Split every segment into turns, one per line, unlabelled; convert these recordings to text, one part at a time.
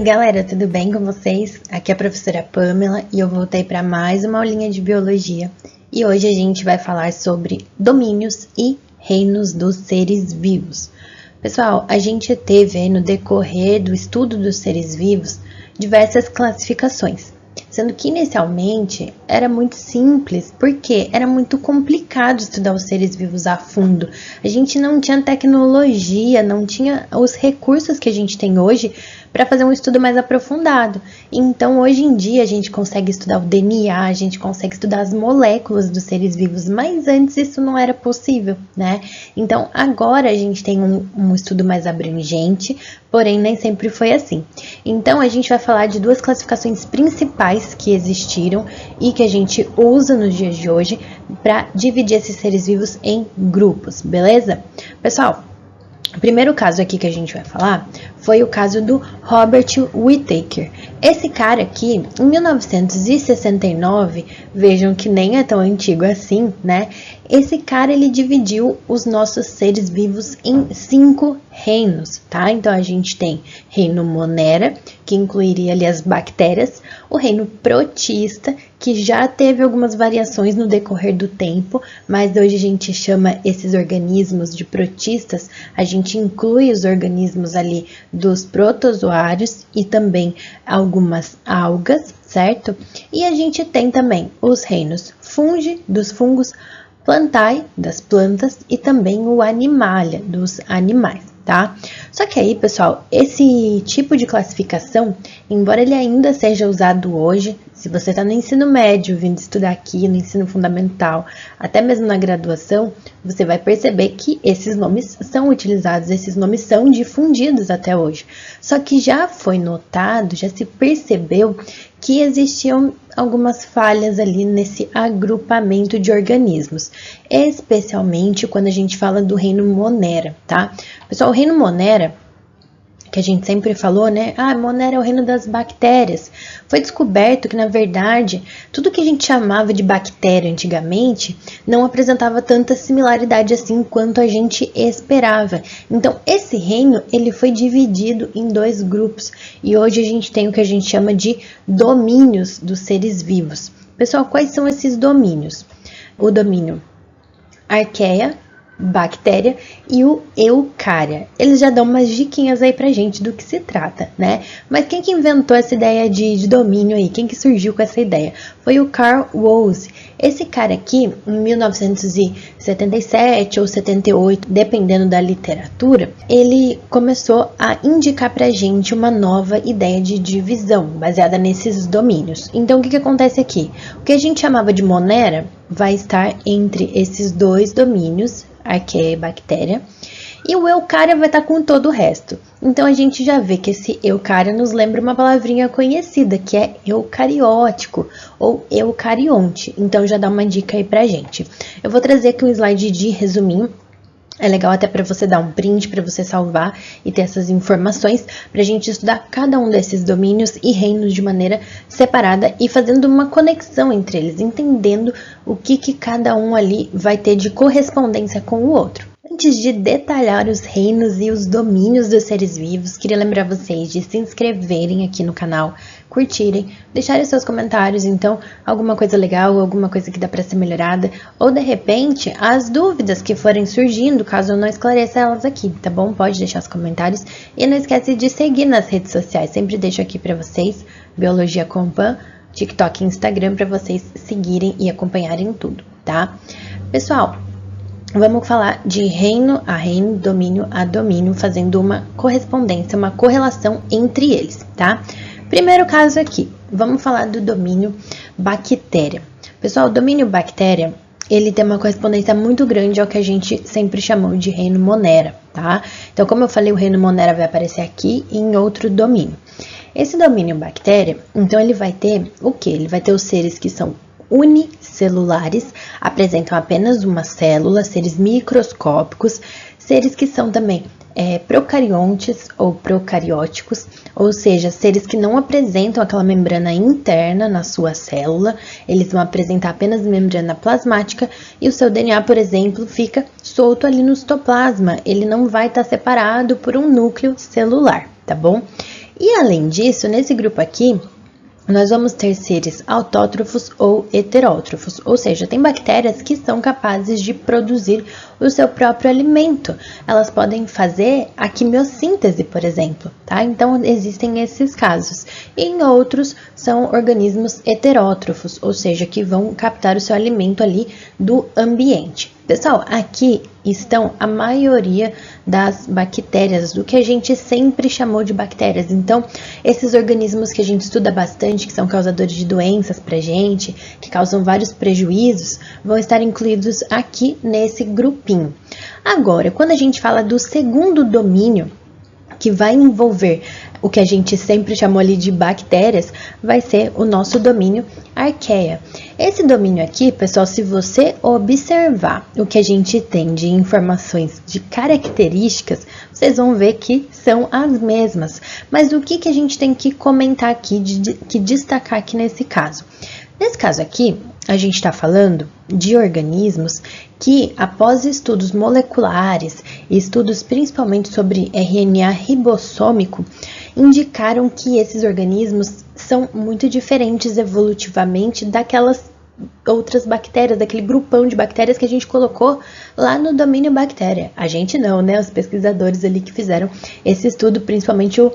galera, tudo bem com vocês? Aqui é a professora Pamela e eu voltei para mais uma aulinha de biologia. E hoje a gente vai falar sobre domínios e reinos dos seres vivos. Pessoal, a gente teve aí no decorrer do estudo dos seres vivos diversas classificações, sendo que inicialmente era muito simples, porque era muito complicado estudar os seres vivos a fundo. A gente não tinha tecnologia, não tinha os recursos que a gente tem hoje para fazer um estudo mais aprofundado. Então, hoje em dia, a gente consegue estudar o DNA, a gente consegue estudar as moléculas dos seres vivos, mas antes isso não era possível, né? Então, agora a gente tem um estudo mais abrangente, porém nem sempre foi assim. Então, a gente vai falar de duas classificações principais que existiram e que a gente usa nos dias de hoje para dividir esses seres vivos em grupos, beleza? Pessoal, o primeiro caso aqui que a gente vai falar foi o caso do Robert Whittaker. Esse cara aqui, em 1969, vejam que nem é tão antigo assim, né? Esse cara, ele dividiu os nossos seres vivos em 5 reinos, tá? Então, a gente tem reino Monera, que incluiria ali as bactérias, o reino Protista, que já teve algumas variações no decorrer do tempo, mas hoje a gente chama esses organismos de protistas, a gente inclui os organismos ali dos protozoários e também algumas algas, certo? E a gente tem também os reinos Fungi, dos fungos, Plantae, das plantas, e também o Animalia, dos animais, tá? Só que aí, pessoal, esse tipo de classificação, embora ele ainda seja usado hoje, se você está no ensino médio, vindo estudar aqui no ensino fundamental, até mesmo na graduação, você vai perceber que esses nomes são utilizados, esses nomes são difundidos até hoje. Só que já foi notado, já se percebeu que existiam algumas falhas ali nesse agrupamento de organismos, especialmente quando a gente fala do reino Monera, tá? Pessoal, o reino Monera, que a gente sempre falou, né? Monera é o reino das bactérias. Foi descoberto que, na verdade, tudo que a gente chamava de bactéria antigamente não apresentava tanta similaridade assim quanto a gente esperava. Então, esse reino, ele foi dividido em 2 grupos. E hoje a gente tem o que a gente chama de domínios dos seres vivos. Pessoal, quais são esses domínios? O domínio Arqueia, bactéria, e o eucária. Eles já dão umas diquinhas aí pra gente do que se trata, né? Mas quem que inventou essa ideia de domínio aí? Quem que surgiu com essa ideia? Foi o Carl Woese. Esse cara aqui, em 1977 ou 78, dependendo da literatura, ele começou a indicar pra gente uma nova ideia de divisão, baseada nesses domínios. Então, o que acontece aqui? O que a gente chamava de Monera vai estar entre esses 2 domínios, Arqueia e bactéria, e o eucária vai estar com todo o resto. Então, a gente já vê que esse eucária nos lembra uma palavrinha conhecida, que é eucariótico ou eucarionte. Então, já dá uma dica aí pra gente. Eu vou trazer aqui um slide de resuminho. É legal até para você dar um print, para você salvar e ter essas informações, para a gente estudar cada um desses domínios e reinos de maneira separada e fazendo uma conexão entre eles, entendendo o que cada um ali vai ter de correspondência com o outro. Antes de detalhar os reinos e os domínios dos seres vivos, queria lembrar vocês de se inscreverem aqui no canal, curtirem, deixarem seus comentários, então, alguma coisa legal, alguma coisa que dá para ser melhorada, ou de repente, as dúvidas que forem surgindo, caso eu não esclareça elas aqui, tá bom? Pode deixar os comentários e não esquece de seguir nas redes sociais, sempre deixo aqui para vocês, Biologia com Pan, TikTok e Instagram, para vocês seguirem e acompanharem tudo, tá? Pessoal, vamos falar de reino a reino, domínio a domínio, fazendo uma correspondência, uma correlação entre eles, tá? Primeiro caso aqui, vamos falar do domínio bactéria. Pessoal, o domínio bactéria, ele tem uma correspondência muito grande ao que a gente sempre chamou de reino Monera, tá? Então, como eu falei, o reino Monera vai aparecer aqui em outro domínio. Esse domínio bactéria, então, ele vai ter o quê? Ele vai ter os seres que são unicelulares, apresentam apenas uma célula, seres microscópicos, seres que são também procariontes ou procarióticos, ou seja, seres que não apresentam aquela membrana interna na sua célula, eles vão apresentar apenas membrana plasmática e o seu DNA, por exemplo, fica solto ali no citoplasma, ele não vai estar separado por um núcleo celular, tá bom? E além disso, nesse grupo aqui, nós vamos ter seres autótrofos ou heterótrofos, ou seja, tem bactérias que são capazes de produzir o seu próprio alimento. Elas podem fazer a quimiossíntese, por exemplo, tá? Então, existem esses casos. E em outros, são organismos heterótrofos, ou seja, que vão captar o seu alimento ali do ambiente. Pessoal, aqui estão a maioria das bactérias, do que a gente sempre chamou de bactérias. Então, esses organismos que a gente estuda bastante, que são causadores de doenças pra gente, que causam vários prejuízos, vão estar incluídos aqui nesse grupinho. Agora, quando a gente fala do segundo domínio, que vai envolver o que a gente sempre chamou ali de bactérias, vai ser o nosso domínio Archaea. Esse domínio aqui, pessoal, se você observar o que a gente tem de informações, de características, vocês vão ver que são as mesmas. Mas o que a gente tem que comentar aqui, que destacar aqui nesse caso? Nesse caso aqui, a gente está falando de organismos que, após estudos moleculares e estudos principalmente sobre RNA ribossômico, indicaram que esses organismos são muito diferentes evolutivamente daquelas outras bactérias, daquele grupão de bactérias que a gente colocou lá no domínio bactéria. A gente não, né? Os pesquisadores ali que fizeram esse estudo, principalmente o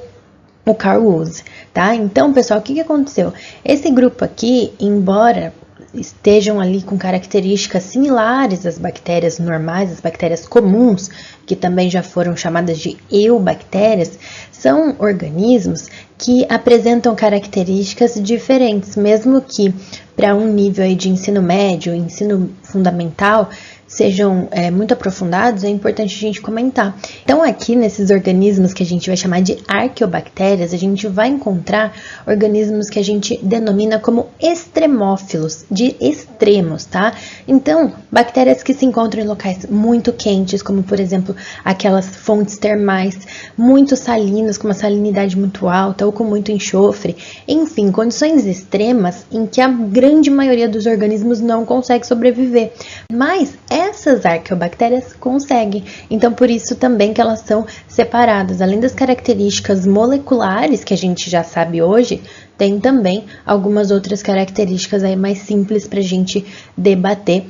Carl Woese, tá? Então, pessoal, o que aconteceu? Esse grupo aqui, embora estejam ali com características similares às bactérias normais, às bactérias comuns, que também já foram chamadas de eubactérias, são organismos que apresentam características diferentes, mesmo que para um nível aí de ensino médio, ensino fundamental, sejam muito aprofundados, é importante a gente comentar. Então, aqui nesses organismos que a gente vai chamar de arqueobactérias, a gente vai encontrar organismos que a gente denomina como extremófilos, de extremos, tá? Então, bactérias que se encontram em locais muito quentes, como por exemplo, aquelas fontes termais, muito salinas, com uma salinidade muito alta, ou com muito enxofre, enfim, condições extremas em que a grande maioria dos organismos não consegue sobreviver. Mas essas arqueobactérias conseguem, então por isso também que elas são separadas. Além das características moleculares que a gente já sabe hoje, tem também algumas outras características aí mais simples para a gente debater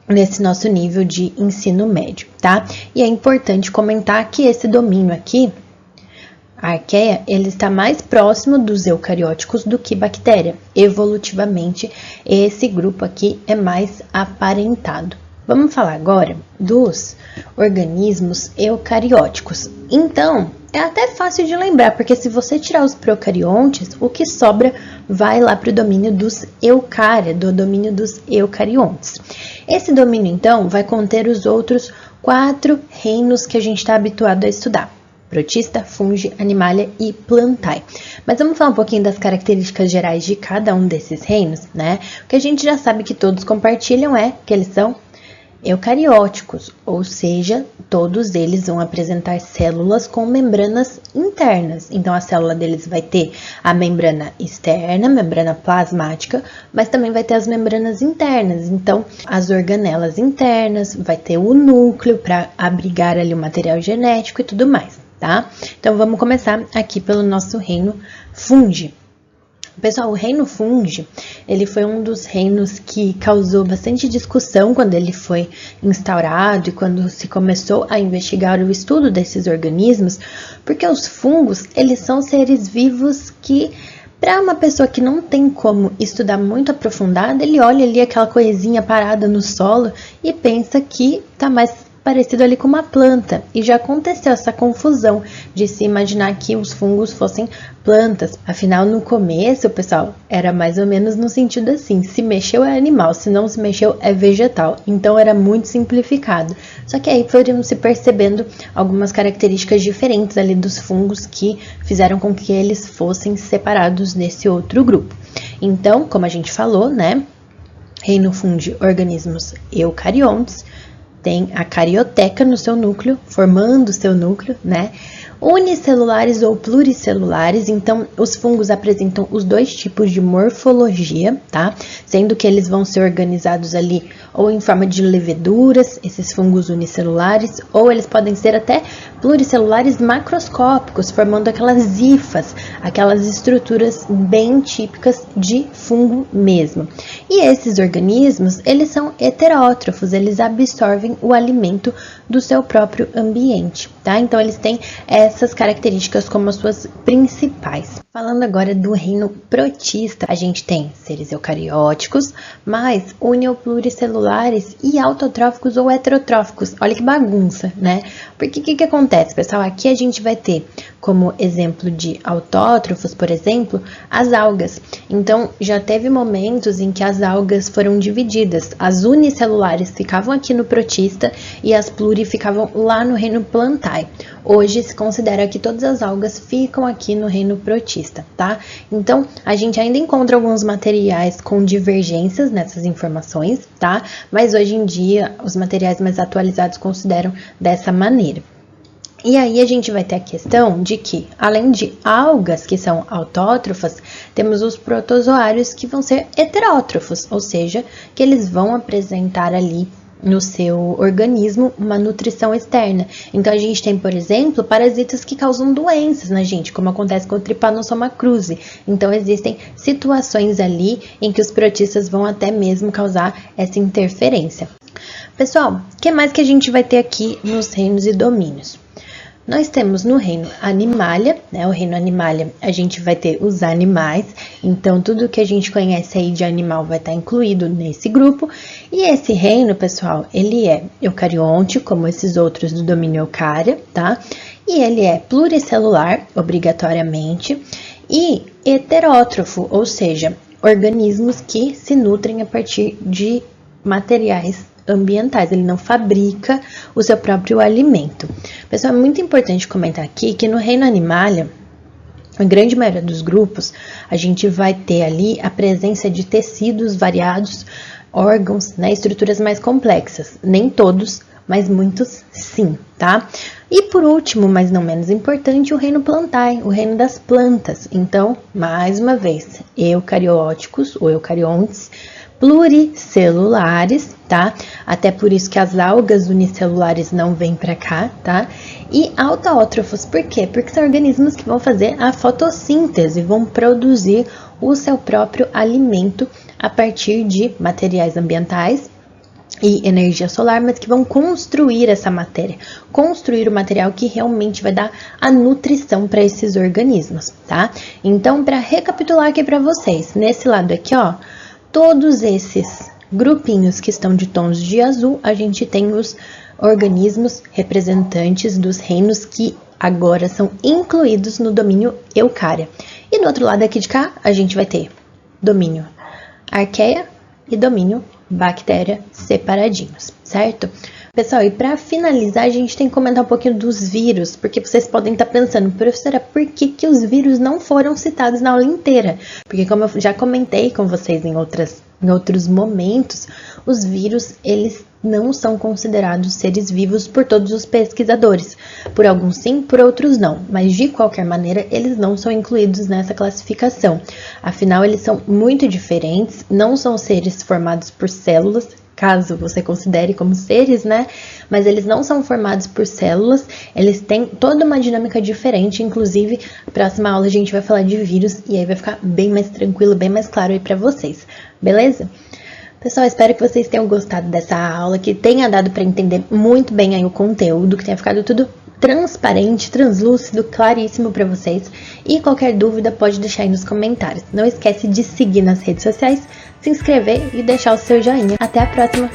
nesse nosso nível de ensino médio, tá? E é importante comentar que esse domínio aqui, a arqueia, ele está mais próximo dos eucarióticos do que bactéria. Evolutivamente, esse grupo aqui é mais aparentado. Vamos falar agora dos organismos eucarióticos. Então, é até fácil de lembrar, porque se você tirar os procariontes, o que sobra vai lá para o domínio dos eucária, do domínio dos eucariontes. Esse domínio, então, vai conter os outros 4 reinos que a gente está habituado a estudar: protista, fungi, animalia e plantae. Mas vamos falar um pouquinho das características gerais de cada um desses reinos, né? O que a gente já sabe que todos compartilham é que eles são eucarióticos, ou seja, todos eles vão apresentar células com membranas internas. Então, a célula deles vai ter a membrana externa, membrana plasmática, mas também vai ter as membranas internas. Então, as organelas internas, vai ter o núcleo para abrigar ali o material genético e tudo mais, tá? Então, vamos começar aqui pelo nosso reino fungi. Pessoal, o reino fungi, ele foi um dos reinos que causou bastante discussão quando ele foi instaurado e quando se começou a investigar o estudo desses organismos, porque os fungos, eles são seres vivos que, para uma pessoa que não tem como estudar muito aprofundado, ele olha ali aquela coisinha parada no solo e pensa que está mais parecido ali com uma planta, e já aconteceu essa confusão de se imaginar que os fungos fossem plantas. Afinal, no começo, pessoal, era mais ou menos no sentido assim: se mexeu é animal, se não se mexeu é vegetal. Então era muito simplificado. Só que aí foram se percebendo algumas características diferentes ali dos fungos que fizeram com que eles fossem separados desse outro grupo. Então, como a gente falou, né, reino fungi, organismos eucariontes, tem a carioteca no seu núcleo, formando o seu núcleo, né? unicelulares ou pluricelulares. Então, os fungos apresentam os dois tipos de morfologia, tá? Sendo que eles vão ser organizados ali ou em forma de leveduras, esses fungos unicelulares, ou eles podem ser até pluricelulares macroscópicos, formando aquelas hifas, aquelas estruturas bem típicas de fungo mesmo. E esses organismos, eles são heterótrofos, eles absorvem o alimento do seu próprio ambiente, tá? Então, eles têm essas características como as suas principais. Falando agora do reino protista, a gente tem seres eucarióticos, mas pluricelulares e autotróficos ou heterotróficos. Olha que bagunça, né? Porque o que acontece, pessoal? Aqui a gente vai ter como exemplo de autótrofos, por exemplo, as algas. Então, já teve momentos em que as algas foram divididas. As unicelulares ficavam aqui no protista e as pluri ficavam lá no reino plantae. Hoje se considera que todas as algas ficam aqui no reino protista, tá? Então, a gente ainda encontra alguns materiais com divergências nessas informações, tá? Mas hoje em dia, os materiais mais atualizados consideram dessa maneira. E aí a gente vai ter a questão de que, além de algas que são autótrofas, temos os protozoários que vão ser heterótrofos, ou seja, que eles vão apresentar ali no seu organismo uma nutrição externa. Então, a gente tem, por exemplo, parasitas que causam doenças na gente, como acontece com o Trypanosoma cruzi. Então, existem situações ali em que os protistas vão até mesmo causar essa interferência. Pessoal, o que mais que a gente vai ter aqui nos reinos e domínios? Nós temos no reino Animalia, né? O reino Animalia, a gente vai ter os animais, então tudo que a gente conhece aí de animal vai estar incluído nesse grupo. E esse reino, pessoal, ele é eucarionte, como esses outros do domínio Eucária, tá? E ele é pluricelular, obrigatoriamente, e heterótrofo, ou seja, organismos que se nutrem a partir de materiais ambientais, ele não fabrica o seu próprio alimento. Pessoal, é muito importante comentar aqui que no reino Animalia, a grande maioria dos grupos, a gente vai ter ali a presença de tecidos variados, órgãos, né, estruturas mais complexas. Nem todos, mas muitos sim, tá? E por último, mas não menos importante, o reino plantae, o reino das plantas. Então, mais uma vez, eucarióticos ou eucariontes, pluricelulares, tá? Até por isso que as algas unicelulares não vêm para cá, tá? E autótrofos, por quê? Porque são organismos que vão fazer a fotossíntese, vão produzir o seu próprio alimento a partir de materiais ambientais e energia solar, mas que vão construir essa matéria, construir o material que realmente vai dar a nutrição para esses organismos, tá? Então, para recapitular aqui para vocês, nesse lado aqui, ó, todos esses grupinhos que estão de tons de azul, a gente tem os organismos representantes dos reinos que agora são incluídos no domínio Eucária. E no outro lado aqui de cá, a gente vai ter domínio Arqueia e domínio Bactéria separadinhos, certo? Pessoal, e para finalizar, a gente tem que comentar um pouquinho dos vírus, porque vocês podem estar pensando, professora, por que os vírus não foram citados na aula inteira? Porque como eu já comentei com vocês em outros momentos, os vírus, eles não são considerados seres vivos por todos os pesquisadores. Por alguns sim, por outros não, mas de qualquer maneira, eles não são incluídos nessa classificação. Afinal, eles são muito diferentes, não são seres formados por células, caso você considere como seres, né? Mas eles não são formados por células, eles têm toda uma dinâmica diferente, inclusive, na próxima aula a gente vai falar de vírus e aí vai ficar bem mais tranquilo, bem mais claro aí pra vocês, beleza? Pessoal, espero que vocês tenham gostado dessa aula, que tenha dado para entender muito bem aí o conteúdo, que tenha ficado tudo transparente, translúcido, claríssimo para vocês. E qualquer dúvida pode deixar aí nos comentários. Não esquece de seguir nas redes sociais, se inscrever e deixar o seu joinha. Até a próxima!